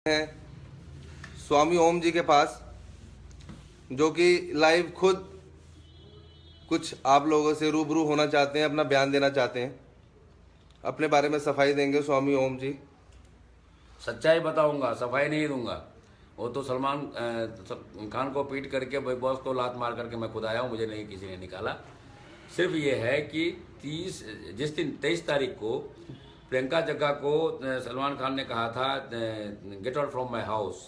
हैं स्वामी ओम जी के पास, जो कि लाइव खुद कुछ आप लोगों से रूबरू होना चाहते हैं, अपना बयान देना चाहते हैं। अपने बारे में सफाई देंगे स्वामी ओम जी। सच्चाई बताऊंगा, सफाई नहीं दूंगा। वो तो सलमान खान को पीट करके बिग बॉस को लात मार करके मैं खुद आया हूँ, मुझे नहीं किसी ने निकाला। सिर्फ ये है कि जिस दिन 23 तारीख को प्रियंका जग्गा को सलमान खान ने कहा था get out from my house,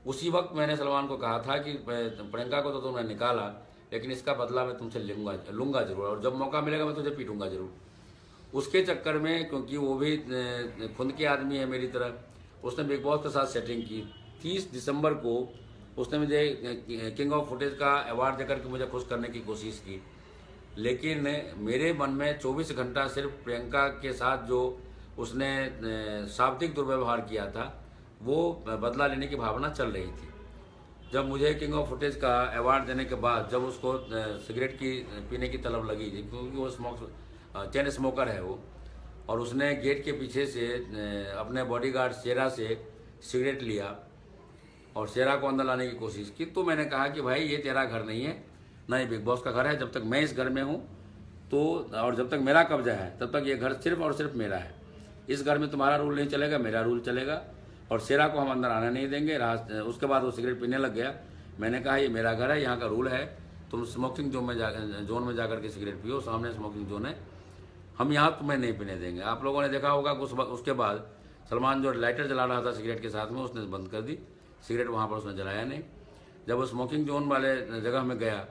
उसी वक्त मैंने सलमान को कहा था कि प्रियंका को तो तुमने निकाला, लेकिन इसका बदला मैं तुमसे लूंगा जरूर, और जब मौका मिलेगा मैं तुझे पीटूंगा जरूर। उसके चक्कर में, क्योंकि वो भी खुद के आदमी है मेरी तरह, उसने बिग बॉस के साथ सेटिंग की। 30 दिसंबर को उसने मुझे किंग ऑफ फुटेज का अवार्ड देकर के मुझे खुश करने की कोशिश की, लेकिन मेरे मन में 24 घंटा सिर्फ प्रियंका के साथ जो उसने शाब्दिक दुर्व्यवहार किया था, वो बदला लेने की भावना चल रही थी। जब मुझे किंग ऑफ फुटेज का अवार्ड देने के बाद जब उसको सिगरेट की पीने की तलब लगी, क्योंकि वो चेन स्मोकर है वो, और उसने गेट के पीछे से अपने बॉडीगार्ड शेरा से सिगरेट लिया और शेरा को अंदर लाने की कोशिश की, तो मैंने कहा कि भाई ये तेरा घर नहीं है, ना ये बिग बॉस का घर है। जब तक मैं इस घर में हूँ तो, और जब तक मेरा कब्जा है, तब तक ये घर सिर्फ और सिर्फ मेरा है। इस घर में तुम्हारा रूल नहीं चलेगा, मेरा रूल चलेगा, और शेरा को हम अंदर आने नहीं देंगे। उसके बाद वो सिगरेट पीने लग गया। मैंने कहा ये मेरा घर है, यहाँ का रूल है, तुम स्मोकिंग जोन में जाकर के सिगरेट पियो, सामने स्मोकिंग जोन है, हम यहाँ तुम्हें नहीं पीने देंगे। आप लोगों ने देखा होगा उसके बाद सलमान जो लाइटर जला रहा था सिगरेट के साथ में, उसने बंद कर दी सिगरेट, वहाँ पर उसने जलाया नहीं। जब वो स्मोकिंग जोन वाले जगह में गया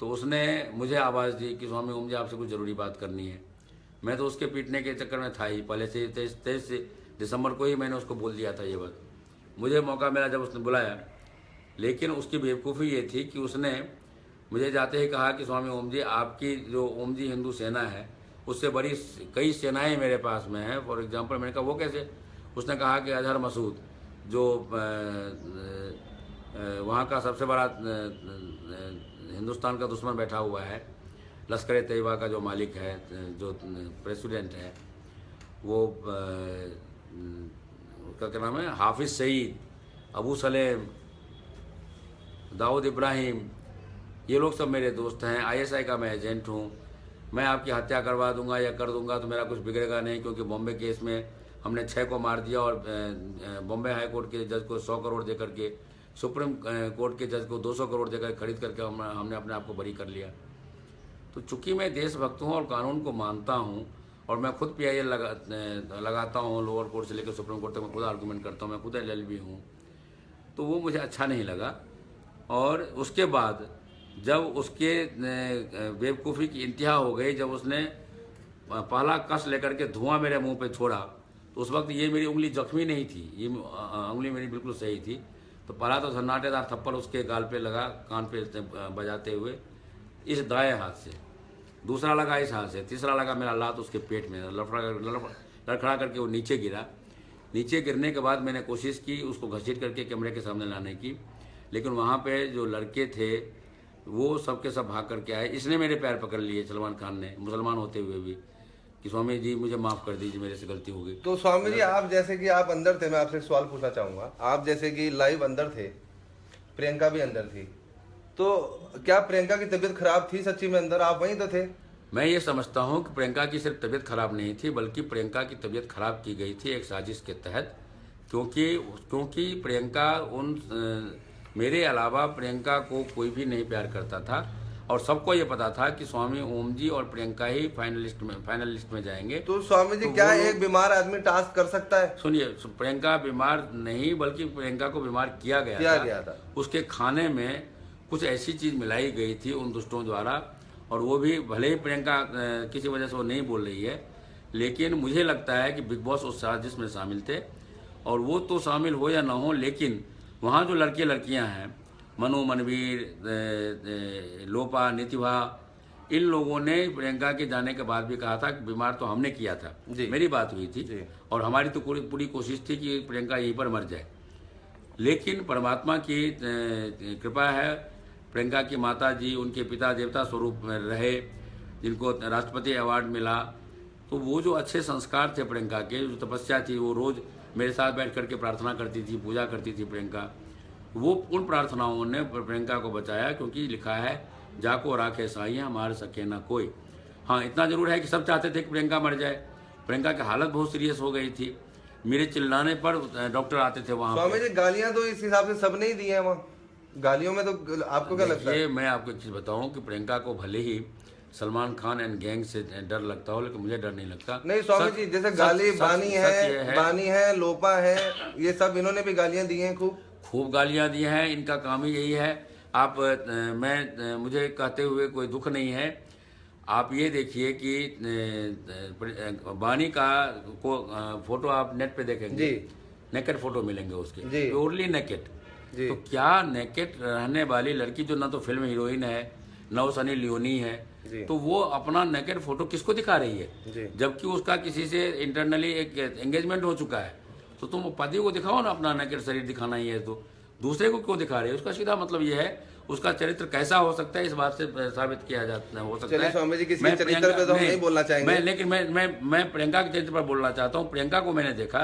तो उसने मुझे आवाज़ दी कि स्वामी ओम जी आपसे कुछ ज़रूरी बात करनी है। मैं तो उसके पीटने के चक्कर में था ही, पहले से 23 दिसंबर को ही मैंने उसको बोल दिया था ये बात। मुझे मौका मिला जब उसने बुलाया, लेकिन उसकी बेवकूफ़ी ये थी कि उसने मुझे जाते ही कहा कि स्वामी ओम जी, आपकी जो ओम जी हिंदू सेना है उससे बड़ी कई सेनाएं मेरे पास में हैं। फॉर एग्जांपल, मैंने कहा वो कैसे? उसने कहा कि अजहर मसूद जो वहाँ का सबसे बड़ा हिंदुस्तान का दुश्मन बैठा हुआ है, लश्कर तैयबा का जो मालिक है, जो प्रेसिडेंट है, वो उसका क्या नाम है, हाफिज़ सईद, अबू सलेम, दाऊद इब्राहिम, ये लोग सब मेरे दोस्त हैं। ISI का मैं एजेंट हूँ। मैं आपकी हत्या करवा दूंगा या कर दूंगा तो मेरा कुछ बिगड़ेगा नहीं, क्योंकि बॉम्बे केस में हमने 6 को मार दिया और बॉम्बे हाई कोर्ट के जज को 100 करोड़ देकर के, सुप्रीम कोर्ट के जज को 200 करोड़ देकर खरीद करके हमने अपने आप को बरी कर लिया। तो चूंकि मैं देशभक्त हूँ और कानून को मानता हूँ, और मैं खुद PIL लगाता हूँ, लोअर कोर्ट से लेकर सुप्रीम कोर्ट तक मैं खुद आर्गूमेंट करता हूँ, मैं खुद LLB हूँ, तो वो मुझे अच्छा नहीं लगा। और उसके बाद जब उसके बेवकूफ़ी की इंतहा हो गई, जब उसने पहला कस लेकर के धुआं मेरे मुंह पे छोड़ा, तो उस वक्त ये मेरी उंगली जख्मी नहीं थी, ये उंगली मेरी बिल्कुल सही थी। तो पहला तो सन्नाटेदार थप्पड़ उसके गाल पे लगा, कान पे बजाते हुए, इस दाएं हाथ से, दूसरा लगा इस हाथ से, तीसरा लगा मेरा लात उसके पेट में, लड़खड़ा करके वो नीचे गिरा। नीचे गिरने के बाद मैंने कोशिश की उसको घसीट करके कैमरे के सामने लाने की, लेकिन वहाँ पे जो लड़के थे वो सब के सब भाग करके आए। इसने मेरे पैर पकड़ लिए, सलमान खान ने, मुसलमान होते हुए भी, कि स्वामी जी मुझे माफ़ कर दीजिए, मेरे से गलती हो गई। तो स्वामी जी, आप जैसे कि आप अंदर थे, मैं आपसे एक सवाल पूछना चाहूंगा। आप जैसे कि लाइव अंदर थे, प्रियंका भी अंदर थी, तो क्या प्रियंका की तबीयत खराब थी सच्ची में अंदर? आप वहीं तो थे। मैं ये समझता हूँ कि प्रियंका की सिर्फ तबीयत खराब नहीं थी, बल्कि प्रियंका की तबीयत खराब की गई थी एक साजिश के तहत, क्योंकि प्रियंका मेरे अलावा प्रियंका को कोई भी नहीं प्यार करता था, और सबको ये पता था कि स्वामी ओम जी और प्रियंका ही फाइनल लिस्ट में जाएंगे। तो स्वामी जी, तो क्या एक बीमार आदमी टास्क कर सकता है? सुनिए, प्रियंका बीमार नहीं, बल्कि प्रियंका को बीमार किया गया था। उसके खाने में कुछ ऐसी चीज मिलाई गई थी उन दुष्टों द्वारा, और वो भी भले ही प्रियंका किसी वजह से वो नहीं बोल रही है, लेकिन मुझे लगता है कि बिग बॉस उस साजिश में शामिल थे। और वो तो शामिल हो या ना हो, लेकिन वहाँ जो लड़के लड़कियाँ हैं, मनु, मनवीर, लोपा, नितिभा, इन लोगों ने प्रियंका के जाने के बाद भी कहा था कि बीमार तो हमने किया था, मेरी बात हुई थी, और हमारी तो पूरी कोशिश थी कि प्रियंका यहीं पर मर जाए। लेकिन परमात्मा की कृपा है, प्रियंका की माता जी उनके पिता देवता स्वरूप में रहे, जिनको राष्ट्रपति अवार्ड मिला, तो वो जो अच्छे संस्कार थे प्रियंका के, जो तपस्या थी, वो रोज़ मेरे साथ बैठ करके प्रार्थना करती थी, पूजा करती थी प्रियंका। वो उन प्रार्थनाओं ने प्रियंका को बचाया, क्योंकि लिखा है जाको राखे साइयाँ मार सके ना कोई। हाँ, इतना जरूर है कि सब चाहते थे कि प्रियंका मर जाए। प्रियंका की हालत बहुत सीरियस हो गई थी। मेरे चिल्लाने पर डॉक्टर आते थे वहाँ। स्वामी जी गालियां तो इस हिसाब से सब नहीं दी है वहाँ, गालियों में तो आपको क्या लगता है? ये मैं आपको एक चीज़ बताऊं कि प्रियंका को भले ही सलमान खान एंड गैंग से डर लगता हो, लेकिन मुझे डर नहीं लगता। नहीं स्वामी जी, जैसे गाली बानी है, लोपा है, ये सब इन्होंने भी गालियां दी हैं, खूब गालियां दी हैं। इनका काम ही यही है। आप मुझे कहते हुए कोई दुख नहीं है। आप ये देखिए कि बानी का फोटो आप नेट पे देखेंगे, नेकेड फोटो मिलेंगे उसके, प्योरली नेकेड। तो क्या नेकेड रहने वाली लड़की जो ना तो फिल्म हीरोइन है ना वो सनी लियोनी है, तो वो अपना नेकेड फोटो किसको दिखा रही है? जबकि उसका किसी से इंटरनली एक एंगेजमेंट हो चुका है। तो तुम पति को दिखाओ ना अपना नेकेड शरीर दिखाना ही है, तो दूसरे को क्यों दिखा रहे हो? उसका सीधा मतलब ये है उसका चरित्र कैसा हो सकता है, इस बात से साबित किया जाता हो सकता है। स्वामी जी किसी चरित्र पे तो हम नहीं बोलना चाहेंगे, लेकिन मैं प्रियंका के चरित्र पर बोलना चाहता हूँ। प्रियंका को मैंने देखा,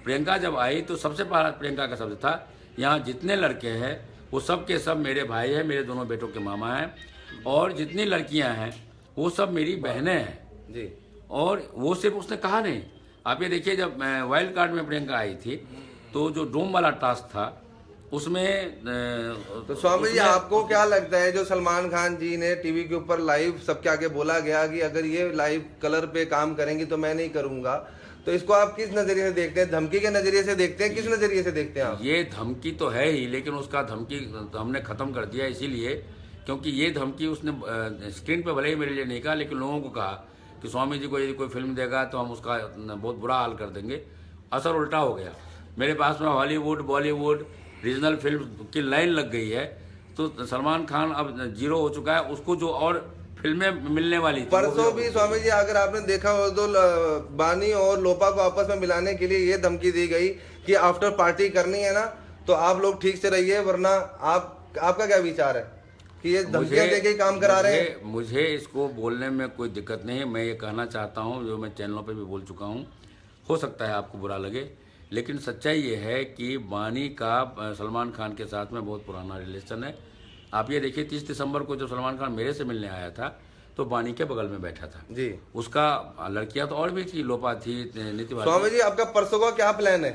प्रियंका जब आई तो सबसे पहला प्रियंका का शब्द था, यहाँ जितने लड़के हैं वो सब के सब मेरे भाई हैं, मेरे दोनों बेटों के मामा हैं, और जितनी लड़कियां हैं वो सब मेरी बहनें हैं जी। और वो सिर्फ उसने कहा नहीं, आप ये देखिए जब वाइल्ड कार्ड में प्रियंका आई थी तो जो डोम वाला टास्क था उसमें तो स्वामी जी आपको क्या लगता है जो सलमान खान जी ने टीवी के ऊपर लाइव सबके आगे बोला गया कि अगर ये लाइव कलर पे काम करेंगी तो मैं नहीं करूंगा, तो इसको आप किस नजरिए से देखते हैं? धमकी के नजरिए से देखते हैं, किस नजरिए से देखते हैं आप? ये धमकी तो है ही, लेकिन उसका धमकी हमने खत्म कर दिया इसीलिए क्योंकि ये धमकी उसने स्क्रीन पे भले ही मेरे लिए नहीं कहा, लेकिन लोगों को कहा कि स्वामी जी को यदि कोई फिल्म देगा तो हम उसका बहुत बुरा हाल कर देंगे। असर उल्टा हो गया। मेरे पास में हॉलीवुड, बॉलीवुड, रीजनल फिल्म की लाइन लग गई है। तो सलमान खान अब जीरो हो चुका है, उसको जो और फिल्में मिलने वाली थी। परसों भी स्वामी जी अगर आपने देखा हो तो बानी और लोपा को आपस में मिलाने के लिए ये धमकी दी गई कि आफ्टर पार्टी करनी है ना तो आप लोग ठीक से रहिए, वरना आपका क्या विचार है कि ये धमकियां देके काम करा रहे हैं? मुझे इसको बोलने में कोई दिक्कत नहीं है। मैं ये कहना चाहता हूँ, जो मैं चैनलों पे भी बोल चुका हूँ, हो सकता है आपको बुरा लगे, लेकिन सच्चाई ये है कि बानी का सलमान खान के साथ में बहुत पुराना रिलेशन है। आप ये देखिए 30 दिसंबर को जब सलमान खान मेरे से मिलने आया था तो बानी के बगल में बैठा था जी। उसका लड़कियां तो और भी थी, लोपा थी, नीति। स्वामी जी आपका परसों का क्या प्लान है?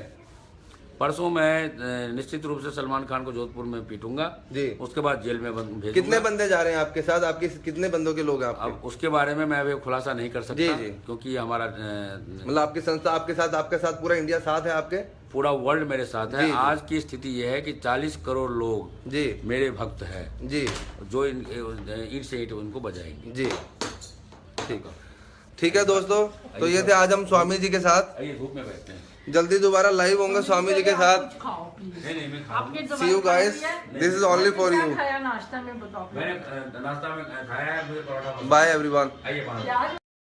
परसों मैं निश्चित रूप से सलमान खान को जोधपुर में पीटूंगा जी। उसके बाद जेल में भेजूंगा। कितने बंदे जा रहे हैं आपके साथ? आपके कितने बंदों के लोग हैं आपके? अब उसके बारे में मैं अभी खुलासा नहीं कर सकता जी। क्योंकि हमारा मतलब आपकी संस्था आपके साथ पूरा इंडिया साथ है, आपके पूरा वर्ल्ड मेरे साथ है। आज की स्थिति यह है कि 40 करोड़ लोग जी मेरे भक्त हैं जी, जो ईंट से ईंट उनको बजाएंगे जी। ठीक है दोस्तों, तो ये थे आज हम स्वामी जी के साथ। धूप में बैठते हैं, जल्दी दोबारा लाइव होंगे स्वामी जी के साथ। See you guys. This is only for you. नाश्ता में बताओ। मैंने नाश्ता में खाया है, मुझे परोठा। Bye everyone.